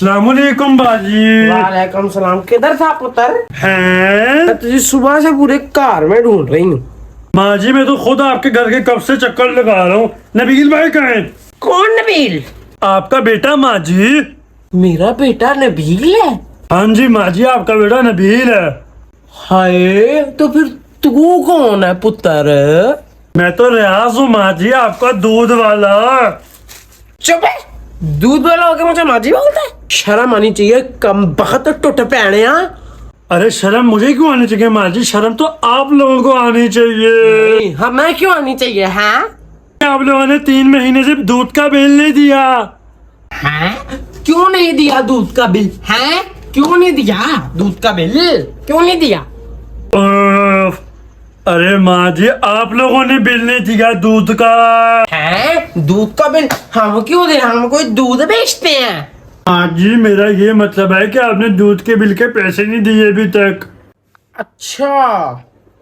अस्सलामुअलैकुम बाजी। वालेकुम सलाम। किधर था पुत्र? हैं? मैं तुझे सुबह से पूरे कार में ढूंढ रही हूँ। माँ जी मैं तो खुद आपके घर के कब से चक्कर लगा रहा हूँ। नबील भाई कहाँ हैं? कौन नबील? आपका बेटा माँ जी। मेरा बेटा नबील है? हाँ जी माँ जी, आपका बेटा नबील है। हाय, तो फिर तू कौन है पुत्र? मैं तो रियाज हूँ माँ जी, आपका दूध वाला। चुप है। दूध वाला होके मुझे माजी बोलता है? शर्म आनी चाहिए, कम बखत टुट पैने। अरे शर्म मुझे क्यों आनी चाहिए माँ जी? शर्म तो आप लोगों को आनी चाहिए। हमें क्यों आनी चाहिए? हाँ, आप लोगों ने 3 महीने से दूध का बिल नहीं दिया। क्यों नहीं दिया दूध का बिल? हैं? क्यों नहीं दिया दूध का बिल? क्यों नहीं दिया? उफ, अरे माँ जी आप लोगों ने बिल नहीं दिया दूध का। हैं? दूध का बिल हम क्यों दे? हम कोई दूध बेचते हैं? माँ जी मेरा ये मतलब है कि आपने दूध के बिल के पैसे नहीं दिए अभी तक। अच्छा,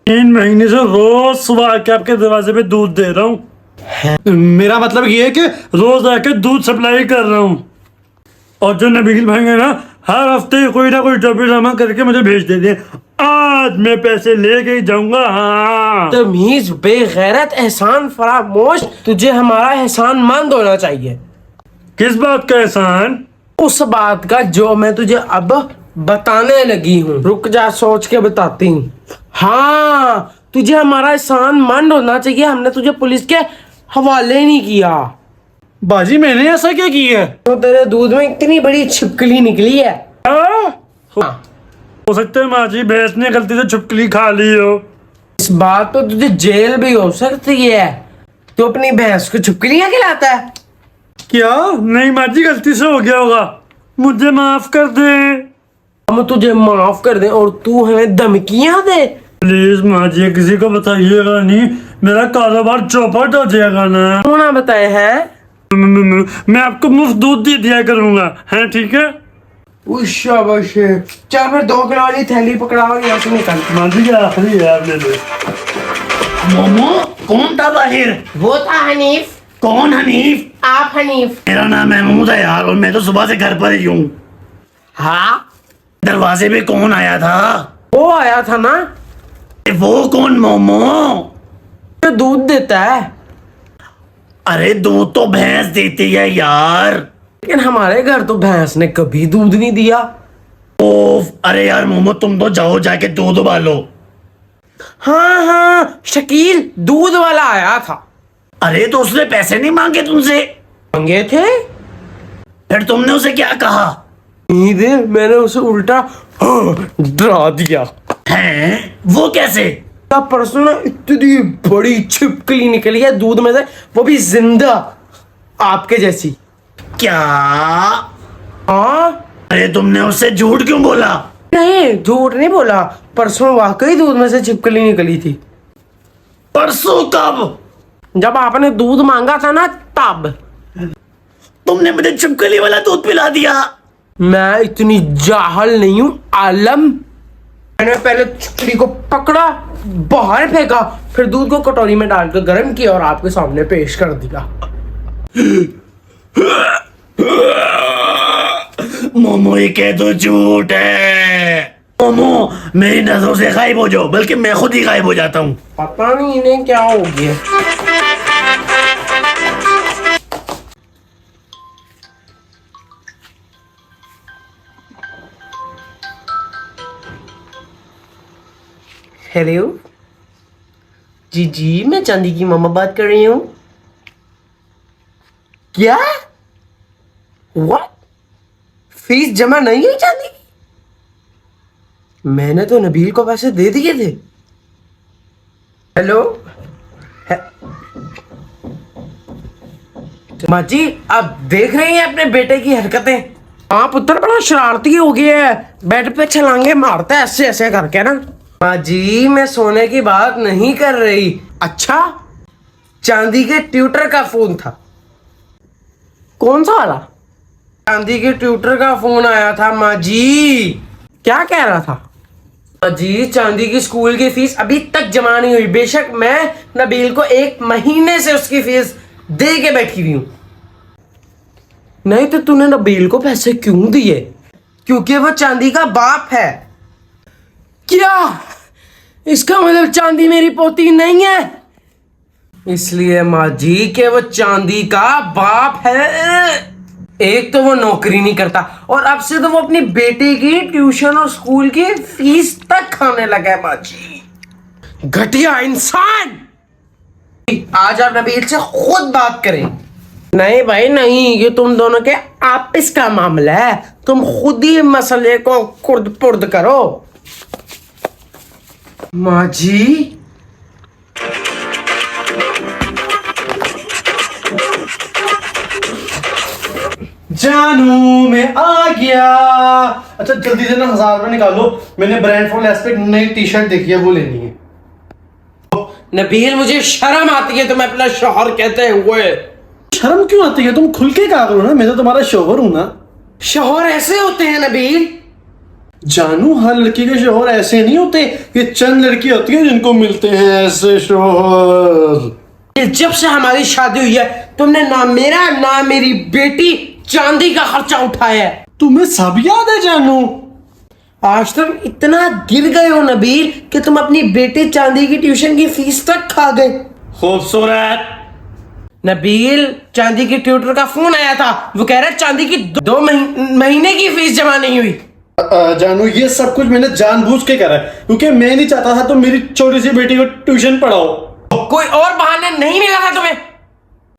3 महीने से रोज सुबह आके आपके दरवाजे पे दूध दे रहा हूँ। मेरा मतलब ये है कि रोज आके दूध सप्लाई कर रहा हूँ। और जो नबील भाई है ना, हर हफ्ते कोई ना कोई टोपी जमा करके मुझे भेज देते हैं। आज मैं पैसे लेके ही जाऊंगा। हाँ तमीज बेगैरत एहसान फरामोश, तुझे हमारा एहसान मंद होना चाहिए। किस बात का एहसान? उस बात का जो मैं तुझे अब बताने लगी हूँ। रुक जा, सोच के बताती हूँ। हाँ, तुझे हमारा एहसान मंद होना चाहिए। हमने तुझे पुलिस के हवाले नहीं किया। बाजी मैंने ऐसा क्या किया है? तो तेरे दूध में इतनी बड़ी छिपकली निकली है। हो सकता है माँ जी भैंस ने गलती से छुपकली खा ली हो। इस बात पे तुझे जेल भी हो सकती है। तू अपनी भैंस को छुपकलियां खिलाता है? क्या? नहीं माँ जी गलती से हो गया होगा, मुझे माफ कर दे। हम तुझे माफ कर दें और तू हमें धमकियां दे? प्लीज माँ जी किसी को बताइएगा नहीं, मेरा कारोबार चौपट हो जाएगा ना। क्यों ना बताए हैं? मैं आपको मुफ्त दूध दे दिया करूंगा, है ठीक है? शाबाश। चल फिर 2 किलो वाली थैली पकड़ा और यहाँ से निकल। माँ जी क्या आखिरी है आपने तो। मोमो कौन था बाहिर? वो था हनीफ। कौन हनीफ? आप हनीफ? मेरा नाम महमूद है यार, और मैं तो सुबह से घर पर ही हूँ। हाँ, दरवाजे पे कौन आया था? वो आया था ना, वो कौन मोमो? जो दूध देता है। अरे दूध तो भैंस देती है यार। लेकिन हमारे घर तो भैंस ने कभी दूध नहीं दिया। ओफ, अरे यार मोमो तुम तो जाओ जाके दूध उबालो। हाँ हाँ, शकील दूध वाला आया था। अरे तो उसने पैसे नहीं मांगे तुमसे? मांगे थे। फिर तुमने उसे क्या कहा? मैंने उसे उल्टा डरा दिया। हैं? वो कैसे? परसों ना इतनी बड़ी छिपकली निकली है दूध में से, वो भी जिंदा, आपके जैसी। क्या? हाँ। अरे तुमने उससे झूठ क्यों बोला? नहीं, झूठ नहीं बोला। परसों वाकई दूध में से छिपकली निकली थी। परसों कब? जब आपने दूध मांगा था ना, तब। तुमने मुझे छिपकली वाला दूध पिला दिया। मैं इतनी जाहल नहीं हूं आलम। मैंने पहले छिपकली को पकड़ा, बाहर फेंका, फिर दूध को कटोरी में डालकर गर्म किया और आपके सामने पेश कर दिया। मोमो ये कह दो झूठ है। मोमो मेरी नजरों से गायब हो जाओ, बल्कि मैं खुद ही गायब हो जाता हूँ। पता नहीं इन्हें क्या हो गया। हेलो जी, जी मैं चांदी की मम्मा बात कर रही हूँ। क्या? व्हाट? फीस जमा नहीं हुई चांदी की? मैंने तो नबील को पैसे दे दिए थे। हेलो माँ जी, आप देख रही हैं अपने बेटे की हरकतें? हाँ पुत्र, बड़ा शरारती हो गया है, बेड पे छलांगे मारता है ऐसे ऐसे करके ना। माँ जी मैं सोने की बात नहीं कर रही। अच्छा, चांदी के ट्यूटर का फोन था। कौन सा वाला? चांदी के ट्यूटर का फोन आया था माँ जी। क्या कह रहा था? माँ जी चांदी की स्कूल की फीस अभी तक जमा नहीं हुई। बेशक मैं नबील को 1 महीने से उसकी फीस दे के बैठी हुई हूँ। नहीं तो तूने नबील को पैसे क्यों दिए? क्योंकि वो चांदी का बाप है। क्या इसका मतलब चांदी मेरी पोती नहीं है? इसलिए माँ जी के वो चांदी का बाप है। एक तो वो नौकरी नहीं करता और अब से तो वो अपनी बेटी की ट्यूशन और स्कूल की फीस तक खाने लगा है। माँ जी घटिया इंसान। आज आप नबील से खुद बात करें। नहीं भाई नहीं, ये तुम दोनों के आपस का मामला है। तुम खुद ही मसले को कुर्द पुर्द करो। माँ जी जानू मैं आ गया। अच्छा जल्दी से ना 1000 रुपए निकालो, मैंने ब्रांड फॉर लेस पे नई टी शर्ट देखी है, वो लेनी है। नबील मुझे शर्म आती है तुम्हें अपना शौहर कहते हुए। शर्म क्यों आती है? तुम खुल के कहा करो ना, मैं तो तुम्हारा शौहर हूं ना। शौहर ऐसे होते हैं नबील? जानू हर लड़की के शौहर ऐसे नहीं होते, ये चंद लड़की होती है जिनको मिलते हैं ऐसे शौहर। जब से हमारी शादी हुई है तुमने ना मेरा ना मेरी बेटी चांदी का खर्चा उठाया है। तुम्हें सब याद है जानू? आज तुम इतना गिर गए हो नबील कि तुम अपनी बेटी चांदी की ट्यूशन की फीस तक खा गए। खूबसूरत। नबील चांदी की ट्यूटर का फोन आया था, वो कह रहा है चांदी की 2 महीने की फीस जमा नहीं हुई। जानू ये सब कुछ मैंने जानबूझ के करा है, क्योंकि मैं नहीं चाहता था तुम मेरी छोटी सी बेटी को ट्यूशन पढ़ाओ। कोई और बहाना नहीं मिला था तुम्हें?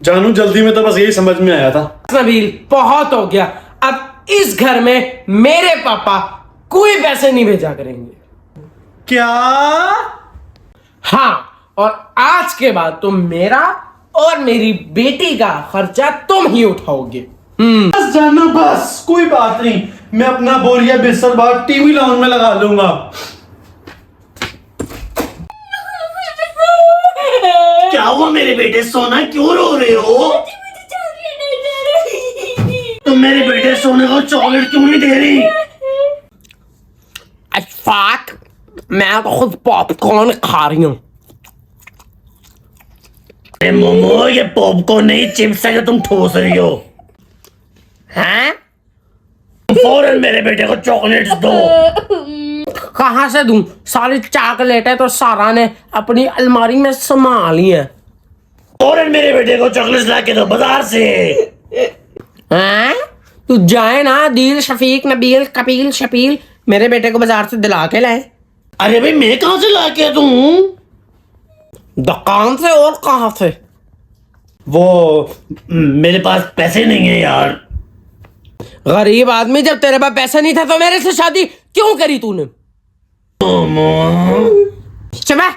जानू जल्दी में तो बस यही समझ में आया था। नबील बहुत हो गया, अब इस घर में मेरे पापा कोई पैसे नहीं भेजा करेंगे। क्या? हाँ, और आज के बाद तुम मेरा और मेरी बेटी का खर्चा तुम ही उठाओगे। बस जानू बस, कोई बात नहीं, मैं अपना बोरिया बिस्तर बाहर टीवी लॉन में लगा लूंगा। क्या हुआ मेरे बेटे, सोना क्यों रो रहे हो? तुम मेरे बेटे सोने को चॉकलेट क्यों नहीं दे रही? अशफाक, मैं तो खुद पॉपकॉर्न खा रही हूँ। मोमो ये पॉपकॉर्न नहीं चिप्स है जो तुम ठोस रही हो। हैं? फौरन मेरे बेटे को चॉकलेट्स दो। कहाँ से दूं? सारी चॉकलेट है तो सारा ने अपनी अलमारी में संभाल ली है। फौरन मेरे बेटे को चॉकलेट्स ला के दो बाजार से। हैं? तू जाए ना, दिल शफीक नबील कपील शपील मेरे बेटे को बाजार से दिला के लाए। अरे भाई मैं कहां से ला के दूं? दुकान से और कहाँ से? वो मेरे पास पैसे नहीं है यार। गरीब आदमी, जब तेरे पास पैसा नहीं था तो मेरे से शादी क्यों करी तूने? चला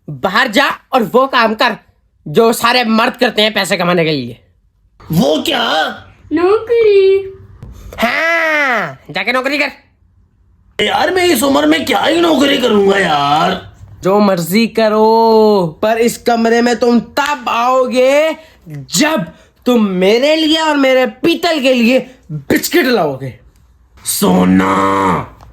बाहर जा और वो काम कर जो सारे मर्द करते हैं पैसे कमाने के लिए। वो क्या? नौकरी। हाँ, जाके नौकरी कर। यार मैं इस उम्र में क्या ही नौकरी करूंगा यार। जो मर्जी करो, पर इस कमरे में तुम तब आओगे जब तुम मेरे लिए और मेरे पीतल के लिए बिस्किट लाओगे। सोना।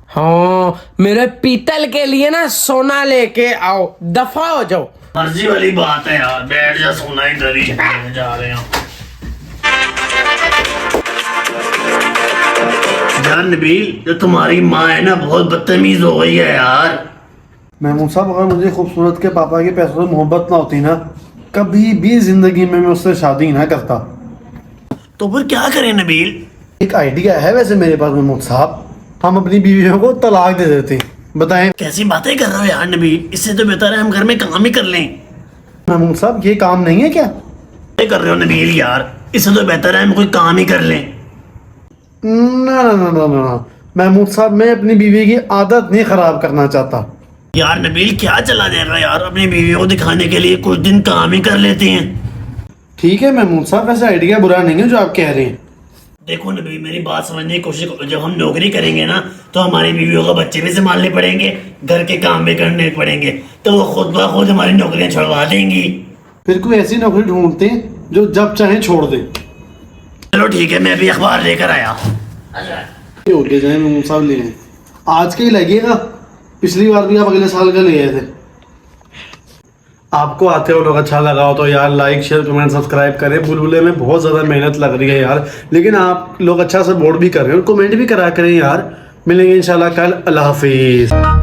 हाँ, मेरे पीतल के लिए ना सोना लेके आओ, दफा हो जाओ। मर्जी वाली बात है यार, बैठ जा, सोना इधर ही जा रहे हैं। यार नबील, जो तुम्हारी माँ है ना बहुत बदतमीज हो गई है यार। महमूद साहब, अगर मुझे खूबसूरत के पापा के पैसों से मोहब्बत ना होती ना, कभी भी जिंदगी में मैं उससे शादी ना करता। तो फिर क्या करें नबील? एक आइडिया है वैसे मेरे पास महमूद साहब, हम अपनी बीवियों को तलाक दे देते। बताएं। कैसी बातें कर रहे हो यार नबील, इससे तो बेहतर है हम घर में काम ही कर लें। महमूद साहब ये काम नहीं है क्या? क्या कर रहे हो नबील यार, इससे तो बेहतर है हम कोई काम ही कर लें। ना ना ना ना ना महमूद साहब, मैं अपनी बीवी की आदत नहीं खराब करना चाहता। यार नबील क्या चला जाएगा यार, अपनी बीवियों को दिखाने के लिए कुछ दिन काम ही कर लेते हैं। ठीक है महमूद साहब, वैसे आइडिया बुरा नहीं है जो आप कह रहे हैं। देखो नबील मेरी बात समझने की कोशिश करो, जब हम नौकरी करेंगे ना तो हमारी बीवियों को बच्चे भी संभालने पड़ेंगे, घर के काम भी करने पड़ेंगे, तो वो खुद ब खुद हमारी नौकरियां छुड़वा देंगी। फिर कोई ऐसी नौकरी ढूंढते हैं जो जब चाहे छोड़ दे। चलो ठीक है, मैं अभी अखबार लेकर आया। ये हो गया जाए महमूद साहब, ले आए। आज के ही लगेगा, पिछली बार भी आप अगले साल का ले आए थे। आपको आते हो लोग अच्छा लगा हो तो यार लाइक शेयर कमेंट सब्सक्राइब करें। बुलबुले में बहुत ज़्यादा मेहनत लग रही है यार, लेकिन आप लोग अच्छा सपोर्ट भी कर रहे हो, कमेंट भी करा करें यार। मिलेंगे इंशाल्लाह कल। अल्लाह हाफिज़।